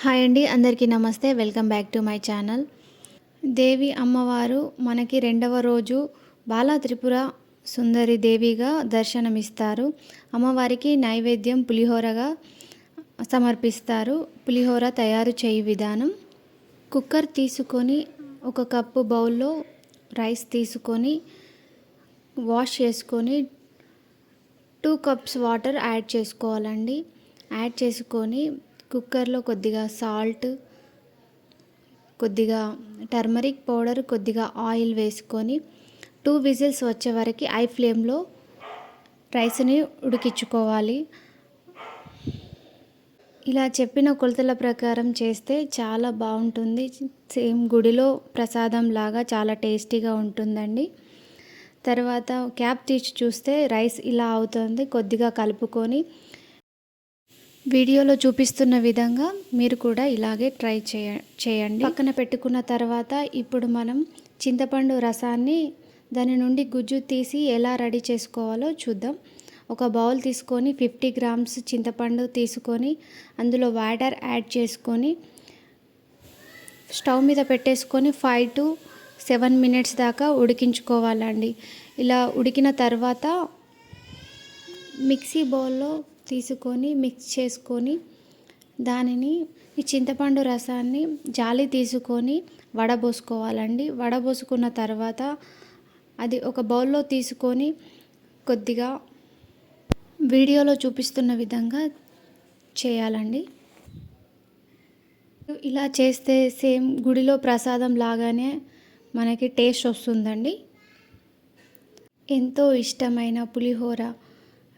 Hi అండి, అందరికీ నమస్తే. Welcome back to my channel. Devi అమ్మవారు మనకి రెండవ రోజు బాలా త్రిపుర సుందరి దేవిగా దర్శనమిస్తారు. అమ్మవారికి నైవేద్యం పులిహోరగా సమర్పిస్తారు. పులిహోర తయారు చేయి విధానం: కుక్కర్ తీసుకొని ఒక కప్పు బౌల్లో రైస్ తీసుకొని వాష్ చేసుకొని 2 కప్స్ వాటర్ యాడ్ చేసుకోవాలండి. యాడ్ చేసుకొని కుక్కర్లో కొద్దిగా సాల్ట్, కొద్దిగా టర్మరిక్ పౌడర్, కొద్దిగా ఆయిల్ వేసుకొని 2 విజిల్స్ వచ్చే వరకు హై ఫ్లేమ్లో రైస్ని ఉడికించుకోవాలి. ఇలా చెప్పిన కొలతల ప్రకారం చేస్తే చాలా బాగుంటుంది. సేమ్ గుడిలో ప్రసాదం లాగా చాలా టేస్టీగా ఉంటుందండి. తర్వాత క్యాప్ తీసి చూస్తే రైస్ ఇలా అవుతుంది. కొద్దిగా కలుపుకొని వీడియోలో చూపిస్తున్న విధంగా మీరు కూడా ఇలాగే ట్రై చేయండి. పక్కన పెట్టుకున్న తర్వాత ఇప్పుడు మనం చింతపండు రసాన్ని, దాని నుండి గుజ్జు తీసి ఎలా రెడీ చేసుకోవాలో చూద్దాం. ఒక బౌల్ తీసుకొని 50 గ్రామ్స్ చింతపండు తీసుకొని అందులో వాటర్ యాడ్ చేసుకొని స్టవ్ మీద పెట్టేసుకొని 5 to 7 మినిట్స్ దాకా ఉడికించుకోవాలండి. ఇలా ఉడికిన తర్వాత మిక్సీ బౌల్లో తీసుకొని మిక్స్ చేసుకొని దానిని ఈ చింతపండు రసాన్ని జాలి తీసుకొని వడబోసుకోవాలండి. వడబోసుకున్న తర్వాత అది ఒక బౌల్లో తీసుకొని కొద్దిగా వీడియోలో చూపిస్తున్న విధంగా చేయాలండి. ఇలా చేస్తే సేమ్ గుడిలో ప్రసాదం లాగానే మనకి టేస్ట్ వస్తుందండి. ఎంతో ఇష్టమైన పులిహోర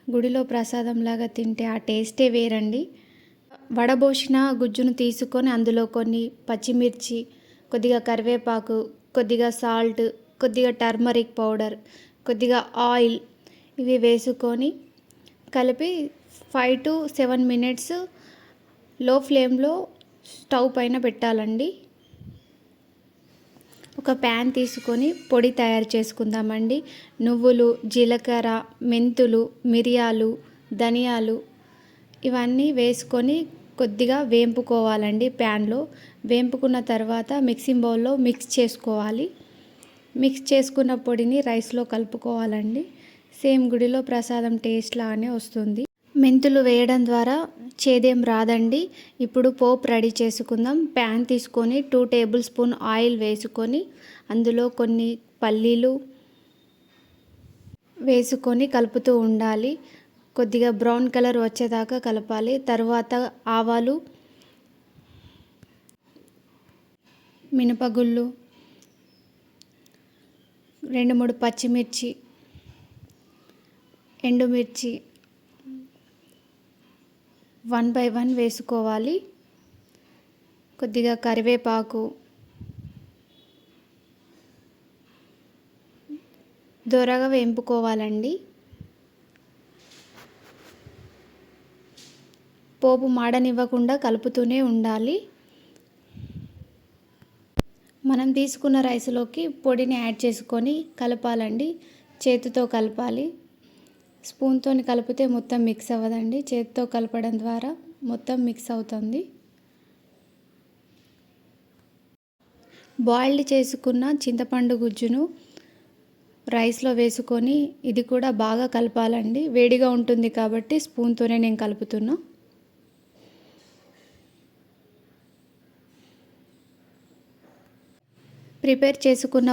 గుడిలో ప్రసాదం లాగా తింటే ఆ టేస్టే వేరండి. వడబోసిన గుజ్జును తీసుకొని అందులో కొన్ని పచ్చిమిర్చి, కొద్దిగా కరివేపాకు, కొద్దిగా సాల్ట్, కొద్దిగా టర్మరిక్ పౌడర్, కొద్దిగా ఆయిల్ ఇవి వేసుకొని కలిపి 5 to 7 మినిట్స్ లో ఫ్లేమ్లో స్టవ్ పైన పెట్టాలండి. ఒక ప్యాన్ తీసుకొని పొడి తయారు చేసుకుందామండి. నువ్వులు, జీలకర్ర, మెంతులు, మిరియాలు, ధనియాలు ఇవన్నీ వేసుకొని కొద్దిగా వేంపుకోవాలండి. ప్యాన్లో వేంపుకున్న తర్వాత మిక్సింగ్ బౌల్లో మిక్స్ చేసుకోవాలి. మిక్స్ చేసుకున్న పొడిని రైస్లో కలుపుకోవాలండి. సేమ్ గుడిలో ప్రసాదం టేస్ట్ లాగానే వస్తుంది. మెంతులు వేయడం ద్వారా చేదేం రాదండి. ఇప్పుడు పోపు రెడీ చేసుకుందాం. ప్యాన్ తీసుకొని 2 టేబుల్ స్పూన్ ఆయిల్ వేసుకొని అందులో కొన్ని పల్లీలు వేసుకొని కలుపుతూ ఉండాలి. కొద్దిగా బ్రౌన్ కలర్ వచ్చేదాకా కలపాలి. తర్వాత ఆవాలు, మినపగుళ్ళు, 2-3 పచ్చిమిర్చి, ఎండుమిర్చి 1 by 1 వేసుకోవాలి. కొద్దిగా కరివేపాకు, దోరగా వేంపుకోవాలండి. పోపు మాడనివ్వకుండా కలుపుతూనే ఉండాలి. మనం తీసుకున్న రైస్లోకి పొడిని యాడ్ చేసుకొని కలపాలండి. చేతితో కలపాలి. స్పూన్తో కలిపితే మొత్తం మిక్స్ అవ్వదండి. చేతితో కలపడం ద్వారా మొత్తం మిక్స్ అవుతుంది. బాయిల్డ్ చేసుకున్న చింతపండు గుజ్జును రైస్లో వేసుకొని ఇది కూడా బాగా కలపాలండి. వేడిగా ఉంటుంది కాబట్టి స్పూన్తోనే నేను కలుపుతున్నా. ప్రిపేర్ చేసుకున్న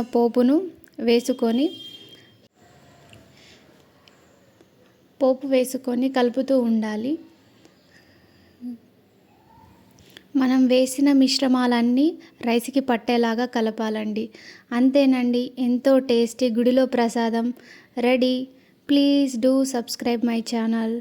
పోపు వేసుకొని కలుపుతూ ఉండాలి. మనం వేసిన మిశ్రమాలన్నీ రైస్కి పట్టేలాగా కలపాలండి. అంతేనండి, ఎంతో టేస్టీ గుడిలో ప్రసాదం ready. Please do subscribe my channel.